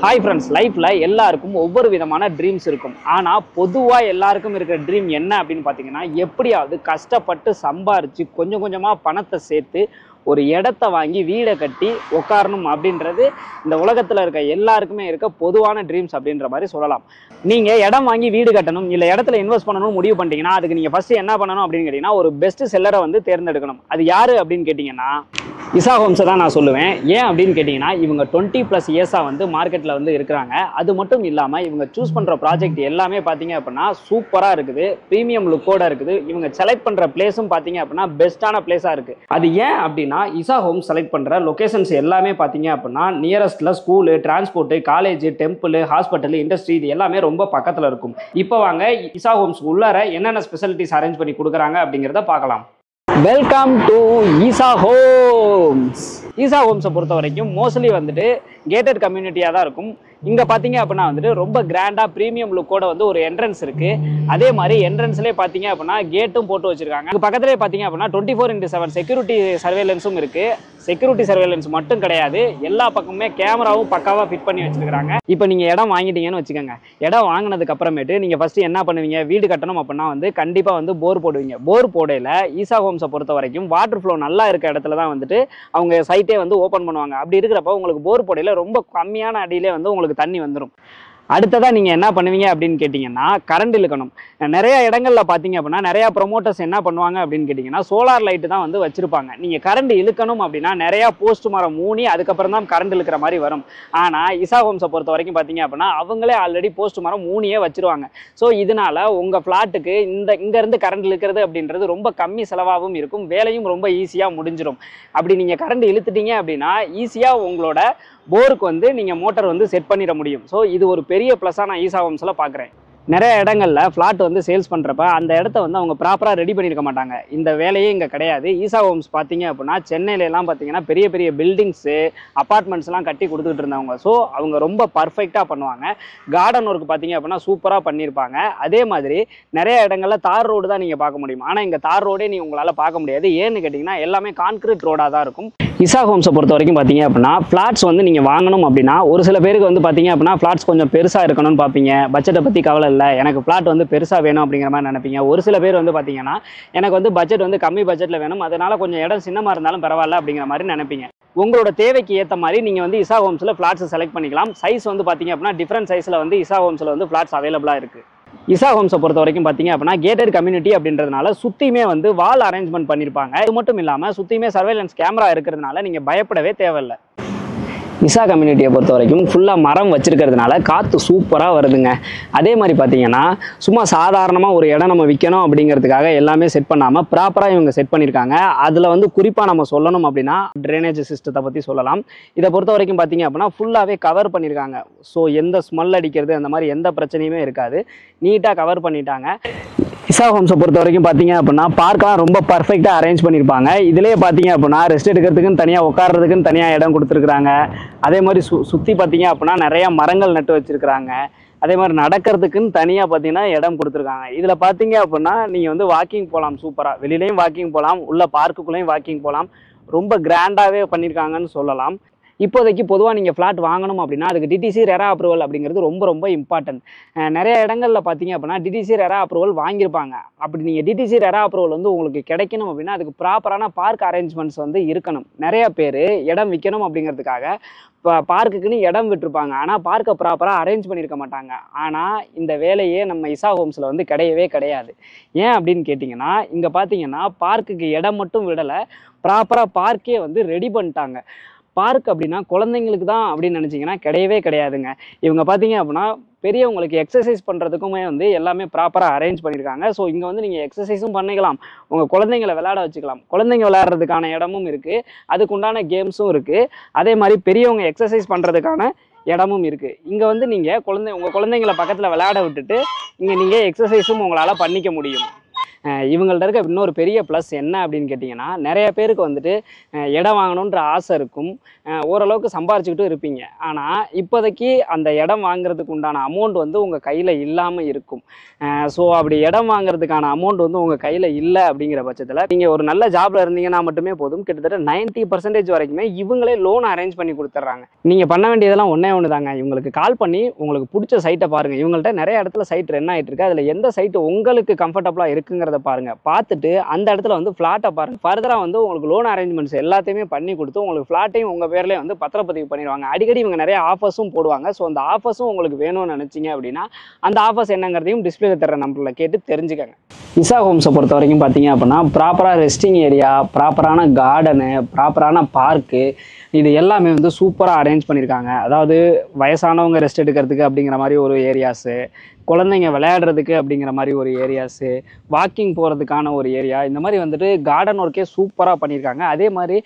Hi friends, லைஃப்பில் எல்லாருக்கும் ஒவ்வொரு விதமான ட்ரீம்ஸ் இருக்கும். ஆனால் பொதுவாக எல்லாருக்கும் இருக்கிற ட்ரீம் என்ன அப்படின்னு பார்த்தீங்கன்னா, எப்படியாவது கஷ்டப்பட்டு சம்பாரித்து கொஞ்சம் கொஞ்சமாக பணத்தை சேர்த்து ஒரு இடத்த வாங்கி வீடை கட்டி உட்காரணும் அப்படின்றது இந்த உலகத்தில் இருக்க எல்லாருக்குமே இருக்க பொதுவான ட்ரீம்ஸ் அப்படின்ற மாதிரி சொல்லலாம். நீங்கள் இடம் வாங்கி வீடு கட்டணும், இல்லை இடத்துல இன்வெஸ்ட் பண்ணணும் முடிவு பண்ணிட்டீங்கன்னா, அதுக்கு நீங்கள் ஃபஸ்ட்டு என்ன பண்ணணும் அப்படின்னு கேட்டிங்கன்னா, ஒரு பெஸ்ட் செல்லரை வந்து தேர்ந்தெடுக்கணும். அது யார் அப்படின்னு கேட்டிங்கன்னா இசா ஹோம்ஸை தான் நான் சொல்லுவேன். ஏன் அப்படின்னு கேட்டிங்கன்னா, இவங்க 20+ இயர்ஸாக வந்து மார்க்கெட்டில் வந்து இருக்கிறாங்க. அது மட்டும் இல்லாமல் இவங்க சூஸ் பண்ணுற ப்ராஜெக்ட் எல்லாமே பார்த்தீங்க அப்படின்னா சூப்பராக இருக்குது, ப்ரீமியம் லுக்கோட இருக்குது. இவங்க செலக்ட் பண்ணுற பிளேஸும் பார்த்தீங்க அப்படின்னா பெஸ்ட்டான பிளேஸாக இருக்குது. அது ஏன் அப்படின்னா, இசா ஹோம்ஸ் செலக்ட் பண்ணுற லொக்கேஷன்ஸ் எல்லாமே பார்த்தீங்க அப்படின்னா நியரஸ்ட்டில் school, transport, college, temple, hospital, industry இது எல்லாமே ரொம்ப பக்கத்தில் இருக்கும். இப்போ வாங்க இசா ஹோம்ஸ் உள்ளார என்னென்ன ஸ்பெஷாலிட்டிஸ் அரேஞ்ச் பண்ணி கொடுக்குறாங்க அப்படிங்கிறத பார்க்கலாம். Welcome to Isha Homes. Isha ஹோம்ஸை பொறுத்த வரைக்கும் மோஸ்ட்லி வந்துட்டு கேட்டட் கம்யூனிட்டியாக தான் இருக்கும். இங்கே பார்த்தீங்க அப்படின்னா வந்துட்டு ரொம்ப கிராண்டாக ப்ரீமியம் லுக்கோட வந்து ஒரு என்ட்ரன்ஸ் இருக்குது. அதே மாதிரி என்ட்ரன்ஸ்லேயே பார்த்தீங்க அப்படின்னா கேட்டும் போட்டு வச்சுருக்காங்க. இங்கே பக்கத்துலேயே பார்த்தீங்க அப்படின்னா 24x7 செக்யூரிட்டி சர்வேலன்ஸும் இருக்குது. செக்யூரிட்டி சர்வேலன்ஸ் மட்டும் கிடையாது, எல்லா பக்கமுமே கேமராவும் பக்காவாக ஃபிட் பண்ணி வச்சுருக்காங்க. இப்போ நீங்கள் இடம் வாங்கிட்டீங்கன்னு வச்சுக்கோங்க. இடம் வாங்கினதுக்கு அப்புறமேட்டு நீங்கள் ஃபஸ்ட்டு என்ன பண்ணுவீங்க, வீடு கட்டணும் அப்படின்னா வந்து கண்டிப்பாக வந்து போர் போடுவீங்க. போர் போடையில் ஈசா ஹோம்ஸை பொறுத்த வரைக்கும் வாட்டர் ஃப்ளோ நல்லா இருக்க இடத்துல தான் வந்துட்டு அவங்க சைட்டே வந்து ஓப்பன் பண்ணுவாங்க. அப்படி இருக்கிறப்ப உங்களுக்கு போர் போடையில் ரொம்ப கம்மியான அடியிலே வந்து உங்களுக்கு தண்ணி வந்துடும். அடுத்ததாக நீங்கள் என்ன பண்ணுவீங்க அப்படின்னு கேட்டிங்கன்னா, கரண்ட் இழுக்கணும். நிறைய இடங்களில் பார்த்தீங்க அப்படின்னா நிறையா ப்ரொமோட்டர்ஸ் என்ன பண்ணுவாங்க அப்படின்னு கேட்டிங்கன்னா, சோலார் லைட்டு தான் வந்து வச்சுருப்பாங்க. நீங்கள் கரண்ட் இழுக்கணும் அப்படின்னா நிறையா போஸ்ட் மரம் ஊனி அதுக்கப்புறம் தான் கரண்ட் இழுக்கிற மாதிரி வரும். ஆனால் இசா ஹோம்ஸை பொறுத்த வரைக்கும் பார்த்தீங்க அப்படின்னா அவங்களே ஆல்ரெடி போஸ்ட் மரம் ஊனியே வச்சுருவாங்க. ஸோ இதனால் உங்கள் ஃப்ளாட்டுக்கு இங்கேருந்து கரண்ட் இழுக்கிறது அப்படின்றது ரொம்ப கம்மி செலவாகவும் இருக்கும், வேலையும் ரொம்ப ஈஸியாக முடிஞ்சிடும். அப்படி நீங்கள் கரண்ட் இழுத்துட்டீங்க அப்படின்னா ஈஸியாக உங்களோட போருக்கு வந்து நீங்கள் மோட்டர் வந்து செட் பண்ணிட முடியும். ஸோ இது ஒரு பெரிய ப்ளஸ்ஸாக நான் ஈசா ஹோம்ஸில் பார்க்குறேன். நிறைய இடங்களில் ஃப்ளாட் வந்து சேல்ஸ் பண்ணுறப்ப அந்த இடத்த வந்து அவங்க ப்ராப்பராக ரெடி பண்ணியிருக்க மாட்டாங்க. இந்த வேலையே இங்கே கிடையாது. ஈசா ஹோம்ஸ் பார்த்தீங்க அப்படின்னா சென்னையிலலாம் பார்த்தீங்கன்னா பெரிய பெரிய பில்டிங்ஸு, அப்பார்ட்மெண்ட்ஸ்லாம் கட்டி கொடுத்துட்டு இருந்தவங்க. ஸோ அவங்க ரொம்ப பர்ஃபெக்டாக பண்ணுவாங்க. கார்டன் ஒர்க் பார்த்தீங்க அப்படின்னா சூப்பராக பண்ணியிருப்பாங்க. அதே மாதிரி நிறைய இடங்களில் தார் ரோடு தான் நீங்கள் பார்க்க முடியும். ஆனால் இங்கே தார் ரோடே நீங்கள் உங்களால் பார்க்க முடியாது. ஏன்னு கேட்டிங்கன்னா எல்லாமே கான்கிரீட் ரோடாக தான் இருக்கும். இசா ஹோம்ஸை பொறுத்த வரைக்கும் பார்த்தீங்க அப்படின்னா ஃப்ளாட்ஸ் வந்து நீங்கள் வாங்கணும் அப்படின்னா ஒரு சில பேருக்கு வந்து பார்த்தீங்க அப்படின்னா ஃப்ளாட்ஸ் கொஞ்சம் பெருசாக இருக்கணும்னு பார்ப்பீங்க. பட்ஜெட்டை பற்றி கவலை இல்லை, எனக்கு ஃப்ளாட் வந்து பெருசாக வேணும் அப்படிங்கிற மாதிரி நினைப்பீங்க. ஒரு சில பேர் வந்து பார்த்தீங்கன்னா எனக்கு வந்து பட்ஜெட் வந்து கம்மி பட்ஜெட்டில் வேணும், அதனால் கொஞ்சம் இடம் சின்னமாக இருந்தாலும் பரவாயில்ல அப்படிங்கிற மாதிரி நினைப்பீங்க. உங்களோட தேவைக்கு ஏற்ற மாதிரி நீங்கள் வந்து இசா ஹோம்ஸில் ஃப்ளாட்ஸ் செலக்ட் பண்ணிக்கலாம். சைஸ் வந்து பார்த்தீங்க அப்படின்னா டிஃப்ரெண்ட் சைஸில் வந்து இசா ஹோம்ஸில் வந்து ஃப்ளாட்ஸ் அவைலபிளாக இருக்குது. இசா ஹோம்ஸை பொறுத்த வரைக்கும் பார்த்தீங்க அப்படின்னா கேட்டட் கம்யூனிட்டி அப்படின்றதுனால சுற்றியுமே வந்து வால் அரேஞ்ச்மெண்ட் பண்ணியிருப்பாங்க. இது மட்டும் இல்லாமல் சுற்றியுமே சர்வேலன்ஸ் கேமரா இருக்கிறதுனால நீங்கள் பயப்படவே தேவையில்லை. இசா கம்யூனிட்டியை பொறுத்த வரைக்கும் ஃபுல்லாக மரம் வச்சுருக்கிறதுனால காற்று சூப்பராக வருதுங்க. அதே மாதிரி பார்த்தீங்கன்னா சும்மா சாதாரணமாக ஒரு இடம் நம்ம விற்கணும் அப்படிங்கிறதுக்காக எல்லாமே செட் பண்ணாமல் ப்ராப்பராக இவங்க செட் பண்ணியிருக்காங்க. அதில் வந்து குறிப்பாக நம்ம சொல்லணும் அப்படின்னா ட்ரைனேஜ் சிஸ்டத்தை பற்றி சொல்லலாம். இதை பொறுத்த வரைக்கும் பார்த்தீங்க அப்படின்னா ஃபுல்லாகவே கவர் பண்ணியிருக்காங்க. ஸோ எந்த ஸ்மெல் அடிக்கிறது அந்த மாதிரி எந்த பிரச்சனையுமே இருக்காது, நீட்டாக கவர் பண்ணிட்டாங்க. இசா ஹோம்ஸை பொறுத்த வரைக்கும் பார்த்தீங்க அப்படின்னா பார்க்கலாம் ரொம்ப பர்ஃபெக்டாக அரேஞ்ச் பண்ணியிருப்பாங்க. இதிலே பார்த்தீங்க அப்படின்னா ரெஸ்ட் எடுக்கிறதுக்குன்னு தனியாக, உட்கார்றதுக்குன்னு தனியாக இடம் கொடுத்துருக்குறாங்க. அதே மாதிரி சுற்றி பார்த்தீங்க அப்படின்னா நிறையா மரங்கள் நட்டு வச்சுருக்குறாங்க. அதே மாதிரி நடக்கிறதுக்குன்னு தனியாக பார்த்தீங்கன்னா இடம் கொடுத்துருக்காங்க. இதில் பார்த்தீங்க அப்படின்னா நீங்கள் வந்து வாக்கிங் போகலாம், சூப்பராக வெளியிலையும் வாக்கிங் போகலாம், உள்ள பார்க்குக்குள்ளேயும் வாக்கிங் போகலாம். ரொம்ப கிராண்டாகவே பண்ணியிருக்காங்கன்னு சொல்லலாம். இப்போதைக்கு பொதுவாக நீங்கள் ஃப்ளாட் வாங்கணும் அப்படின்னா அதுக்கு டிடிசி ரெரா அப்ரூவல் அப்படிங்கிறது ரொம்ப ரொம்ப இம்பார்ட்டன்ட். நிறைய இடங்களில் பார்த்தீங்க அப்படின்னா டிடிசி ரெரா அப்ரூவல் வாங்கியிருப்பாங்க. அப்படி நீங்கள் டிடிசி ரெரா அப்ரூவல் வந்து உங்களுக்கு கிடைக்கணும் அப்படின்னா அதுக்கு ப்ராப்பரான பார்க் அரேஞ்ச்மெண்ட்ஸ் வந்து இருக்கணும். நிறைய பேர் இடம் விற்கணும் அப்படிங்கிறதுக்காக பார்க்குக்குன்னு இடம் விட்டுருப்பாங்க, ஆனால் பார்க்கை ப்ராப்பராக அரேஞ்ச் பண்ணியிருக்க மாட்டாங்க. ஆனால் இந்த வேலையே நம்ம இசா ஹோம்ஸில் வந்து கிடையவே கிடையாது. ஏன் அப்படின்னு கேட்டிங்கன்னா இங்கே பார்த்தீங்கன்னா பார்க்குக்கு இடம் மட்டும் விடலை, ப்ராப்பராக பார்க்கே வந்து ரெடி பண்ணிட்டாங்க. பார்க் அப்படின்னா குழந்தைங்களுக்கு தான் அப்படின்னு நினச்சிங்கன்னா கிடையவே கிடையாதுங்க. இவங்க பார்த்தீங்க அப்படின்னா பெரியவங்களுக்கு எக்ஸசைஸ் பண்ணுறதுக்குமே வந்து எல்லாமே ப்ராப்பராக அரேஞ்ச் பண்ணியிருக்காங்க. ஸோ இங்கே வந்து நீங்கள் எக்ஸசைஸும் பண்ணிக்கலாம், உங்கள் குழந்தைங்களை விளையாட வச்சுக்கலாம். குழந்தைங்க விளையாடுறதுக்கான இடமும் இருக்குது, அதுக்குண்டான கேம்ஸும் இருக்குது. அதே மாதிரி பெரியவங்க எக்ஸசைஸ் பண்ணுறதுக்கான இடமும் இருக்குது. இங்கே வந்து நீங்கள் உங்கள் குழந்தைங்களை பக்கத்தில் விளையாட விட்டுட்டு இங்கே நீங்கள் எக்ஸசைஸும் உங்களால் பண்ணிக்க முடியும். இவங்கள்ட்ட இருக்க இன்னொரு பெரிய ப்ளஸ் என்ன அப்படின்னு கேட்டிங்கன்னா, நிறைய பேருக்கு வந்துட்டு இடம் வாங்கணுன்ற ஆசை இருக்கும். ஓரளவுக்கு சம்பாரிச்சுக்கிட்டும் இருப்பீங்க. ஆனால் இப்போதைக்கு அந்த இடம் வாங்குறதுக்கு உண்டான அமௌண்ட் வந்து உங்கள் கையில் இல்லாமல் இருக்கும். ஸோ அப்படி இடம் வாங்குறதுக்கான அமௌண்ட் வந்து உங்கள் கையில் இல்லை அப்படிங்கிற பட்சத்தில் நீங்கள் ஒரு நல்ல ஜாப்ல இருந்தீங்கன்னா மட்டுமே போதும். கிட்டத்தட்ட 90% வரைக்குமே இவங்களே லோன் அரேஞ்ச் பண்ணி கொடுத்துட்றாங்க. நீங்கள் பண்ண வேண்டியதெல்லாம் ஒன்றே ஒன்று தாங்க. இவங்களுக்கு கால் பண்ணி உங்களுக்கு பிடிச்ச சைட்டை பாருங்கள். இவங்கள்ட்ட நிறைய இடத்துல சைட் ரன் ஆகிட்டு இருக்கு. அதில் எந்த சைட்டு உங்களுக்கு கம்ஃபர்டபுளாக இருக்குங்கிறத பாருங்கள். பார்த்துட்டு அந்த இடத்துல வந்து ஃப்ளாட்டை பாருங்கள். ஃபர்தராக வந்து உங்களுக்கு லோன் அரேஞ்ச்மெண்ட்ஸ் எல்லாத்தையுமே பண்ணி கொடுத்து உங்களுக்கு ஃப்ளாட்டையும் உங்கள் பேர்லேயே வந்து பத்திரப்பதிவு பண்ணிடுவாங்க. அடிக்கடி இவங்க நிறைய ஆஃபர்ஸும் போடுவாங்க. ஸோ அந்த ஆஃபர்ஸும் உங்களுக்கு வேணும்னு நினச்சிங்க அப்படின்னா அந்த ஆஃபர்ஸ் என்னங்கிறதையும் டிஸ்பிளேல தர நம்பரில் கேட்டு தெரிஞ்சுக்கங்க. இசா ஹோம்ஸை பொறுத்த வரைக்கும் பார்த்தீங்க அப்படின்னா ப்ராப்பராக ரெஸ்டிங் ஏரியா, ப்ராப்பரான கார்டனு, ப்ராப்பரான பார்க்கு, இது எல்லாமே வந்து சூப்பராக அரேஞ்ச் பண்ணியிருக்காங்க. அதாவது வயசானவங்க ரெஸ்ட் எடுக்கிறதுக்கு அப்படிங்கிற மாதிரி ஒரு ஏரியாஸு, குழந்தைங்க விளையாடுறதுக்கு அப்படிங்கிற மாதிரி ஒரு ஏரியாஸு, வாக்கிங் போகிறதுக்கான ஒரு ஏரியா, இந்த மாதிரி வந்துட்டு கார்டன் ஒர்க்கே சூப்பராக பண்ணியிருக்காங்க. அதே மாதிரி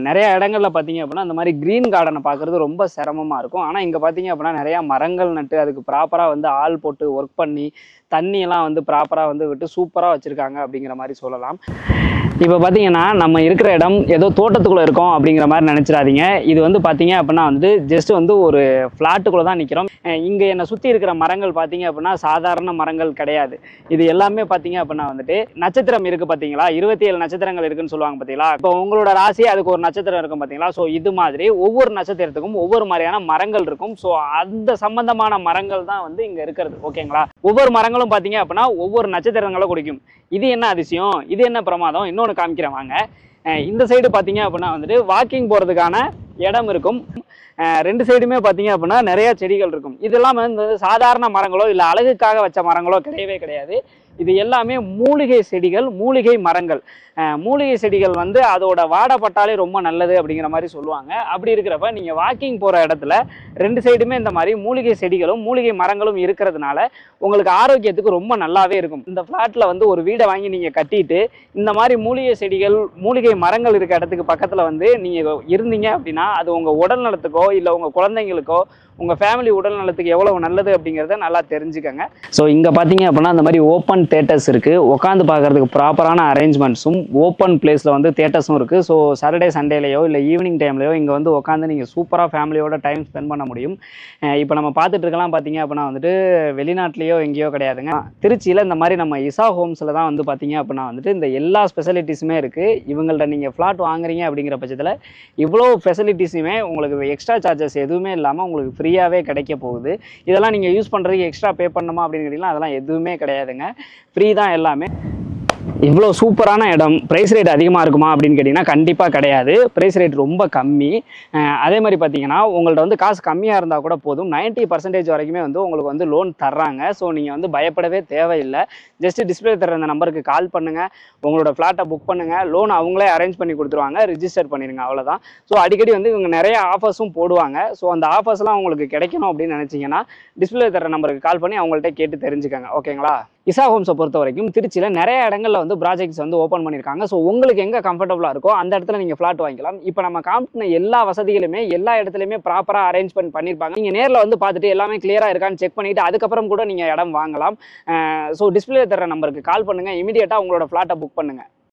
நிறைய இடங்களில் பார்த்தீங்க அப்படின்னா அந்த மாதிரி க்ரீன் கார்டனை பார்க்குறது ரொம்ப சிரமமாக இருக்கும். ஆனால் இங்கே பார்த்தீங்க அப்படின்னா நிறையா மரங்கள் நட்டு அதுக்கு ப்ராப்பராக வந்து ஆள் போட்டு ஒர்க் பண்ணி தண்ணியெல்லாம் வந்து ப்ராப்பராக வந்து விட்டு சூப்பராக வச்சுருக்காங்க அப்படிங்கிற மாதிரி சொல்லலாம். இப்போ பார்த்தீங்கன்னா நம்ம இருக்கிற இடம் ஏதோ தோட்டத்துக்குள்ளே இருக்கோம் அப்படிங்கிற மாதிரி நினச்சிடாதீங்க. இது வந்து பார்த்தீங்க அப்படின்னா வந்து ஜஸ்ட் வந்து ஒரு ஃப்ளாட்டுக்குள்ளே தான் நிற்கிறோம். இங்கே என்னை சுற்றி இருக்கிற மரங்கள் பார்த்தீங்க அப்படின்னா சாதாரண மரங்கள் கிடையாது. இது எல்லாமே பார்த்தீங்க அப்படின்னா வந்துட்டு நட்சத்திரம் இருக்குது பார்த்தீங்களா, 27 நட்சத்திரங்கள் இருக்குன்னு சொல்லுவாங்க பார்த்தீங்களா. இப்போ உங்களோட ராசி அதுக்கு ஒரு நட்சத்திரம் இருக்கும் பார்த்தீங்களா. ஸோ இது மாதிரி ஒவ்வொரு நட்சத்திரத்துக்கும் ஒவ்வொரு மாதிரியான மரங்கள் இருக்கும். ஸோ அந்த சம்பந்தமான மரங்கள் தான் வந்து இங்கே இருக்கிறது. ஓகேங்களா. ஒவ்வொரு மரங்களும் பார்த்தீங்க அப்படின்னா ஒவ்வொரு நட்சத்திரங்களை குறிக்கும். இது என்ன அதிசயம், இது என்ன பிரமாதம், இன்னொன்று காமிக்கிறேன் வாங்க. இந்த சைடு பார்த்தீங்க அப்படின்னா வந்துட்டு வாக்கிங் போகிறதுக்கான இடம் இருக்கும். ரெண்டு சைடுமே பார்த்தீங்க அப்படின்னா நிறைய செடிகள் இருக்கும். இதெல்லாம் வந்து சாதாரண மரங்களோ இல்லை அழகுக்காக வச்ச மரங்களோ கிடையவே கிடையாது. இது எல்லாமே மூலிகை செடிகள், மூலிகை மரங்கள். மூலிகை செடிகள் வந்து அதோட வாடப்பட்டாலே ரொம்ப நல்லது அப்படிங்கிற மாதிரி சொல்லுவாங்க. அப்படி இருக்கிறப்ப நீங்கள் வாக்கிங் போகிற இடத்துல ரெண்டு சைடுமே இந்த மாதிரி மூலிகை செடிகளும் மூலிகை மரங்களும் இருக்கிறதுனால உங்களுக்கு ஆரோக்கியத்துக்கு ரொம்ப நல்லாவே இருக்கும். இந்த ஃப்ளாட்டில் வந்து ஒரு வீடை வாங்கி நீங்கள் கட்டிட்டு இந்த மாதிரி மூலிகை செடிகள் மூலிகை மரங்கள் இருக்க இடத்துக்கு பக்கத்தில் வந்து நீங்கள் இருந்தீங்க அப்படின்னா அது உங்கள் உடல் நலத்துக்கோ இல்லை உங்கள் குழந்தைங்களுக்கோ உங்கள் ஃபேமிலி உடல் நலத்துக்கு எவ்வளவு நல்லது அப்படிங்கிறத நல்லா தெரிஞ்சுக்கங்க. ஸோ இங்கே பார்த்தீங்க அப்படின்னா அந்த மாதிரி ஓப்பன் தேட்டர்ஸ் இருக்குது. உட்காந்து பார்க்குறதுக்கு ப்ராப்பரான அரேஞ்ச்மெண்ட்ஸும் ஓப்பன் பிளேஸில் வந்து தேட்டர்ஸும் இருக்குது. ஸோ சாட்டர்டே சண்டேலையோ இல்லை ஈவினிங் டைம்லையோ இங்கே வந்து உட்காந்து நீங்கள் சூப்பராக ஃபேமிலியோட டைம் ஸ்பெண்ட் பண்ண முடியும். இப்போ நம்ம பார்த்துட்டு இருக்கலாம் பார்த்தீங்க அப்படின்னா வந்துட்டு வெளிநாட்டிலேயோ எங்கேயோ கிடையாதுங்க. திருச்சியில் இந்த மாதிரி நம்ம இசா ஹோம்ஸில் தான் வந்து பார்த்தீங்க அப்படின்னா வந்துட்டு இந்த எல்லா ஸ்பெசிலிட்டிஸுமே இருக்குது. இவங்கள்ட்ட நீங்கள் ஃப்ளாட் வாங்குறீங்க அப்படிங்கிற பட்சத்தில் இவ்வளோ ஃபெசிலிட்டிஸுமே உங்களுக்கு எக்ஸ்ட்ரா சார்ஜஸ் எதுவுமே இல்லாமல் உங்களுக்கு ஃப்ரீயாகவே கிடைக்க போகுது. இதெல்லாம் நீங்கள் யூஸ் பண்ணுறதுக்கு எக்ஸ்ட்ரா பே பண்ணணுமா அப்படின்னு கேட்டிங்கன்னா அதெல்லாம் எதுவுமே கிடையாதுங்க. ஃப்ரீ தான் எல்லாமே. இவ்வளோ சூப்பரான இடம் ப்ரைஸ் ரேட் அதிகமாக இருக்குமா அப்படின்னு கேட்டிங்கன்னா கண்டிப்பாக கிடையாது. ப்ரைஸ் ரேட் ரொம்ப கம்மி. அதே மாதிரி பார்த்தீங்கன்னா உங்கள்ட்ட வந்து காசு கம்மியாக இருந்தால் கூட போதும். 90% வரைக்குமே வந்து உங்களுக்கு வந்து லோன் தர்றாங்க. ஸோ நீங்கள் வந்து பயப்படவே தேவையில்லை. ஜஸ்ட்டு டிஸ்பிளே தர அந்த நம்பருக்கு கால் பண்ணுங்கள், உங்களோட ஃப்ளாட்டை புக் பண்ணுங்கள், லோன் அவங்களே அரேஞ்ச் பண்ணி கொடுத்துருவாங்க, ரிஜிஸ்டர் பண்ணிடுங்க, அவ்வளோதான். ஸோ அடிக்கடி வந்து இவங்க நிறைய ஆஃபர்ஸும் போடுவாங்க. ஸோ அந்த ஆஃபர்ஸ்லாம் உங்களுக்கு கிடைக்கணும் அப்படின்னு நினச்சிங்கன்னா டிஸ்பிளே தர நம்பருக்கு கால் பண்ணி அவங்கள்ட்ட கேட்டு தெரிஞ்சுக்கங்க. ஓகேங்களா. இசா ஹோம்ஸை பொறுத்த வரைக்கும் திருச்சியில் நிறைய இடங்களில் வந்து ப்ராஜெக்ட்ஸ் வந்து ஓப்பன் பண்ணியிருக்காங்க. ஸோ உங்களுக்கு எங்கே கம்ஃபர்டபுளாக இருக்கோ அந்த இடத்துல நீங்கள் ஃப்ளாட் வாங்கிக்கலாம். இப்போ நம்ம காமின எல்லா வசதிகளுமே எல்லா இடத்துலையுமே ப்ராப்பராக அரேஞ்ச்மெண்ட் பண்ணியிருப்பாங்க. நீங்கள் நேரில் வந்து பார்த்துட்டு எல்லாமே கிளியராக இருக்கான்னு செக் பண்ணிவிட்டு அதுக்கப்புறம் கூட நீங்கள் இடம் வாங்கலாம். ஸோ டிஸ்பிளே தர நம்பருக்கு கால் பண்ணுங்கள், இமீடியட்டாக உங்களோட ஃப்ளாட்டை புக் பண்ணுங்கள்.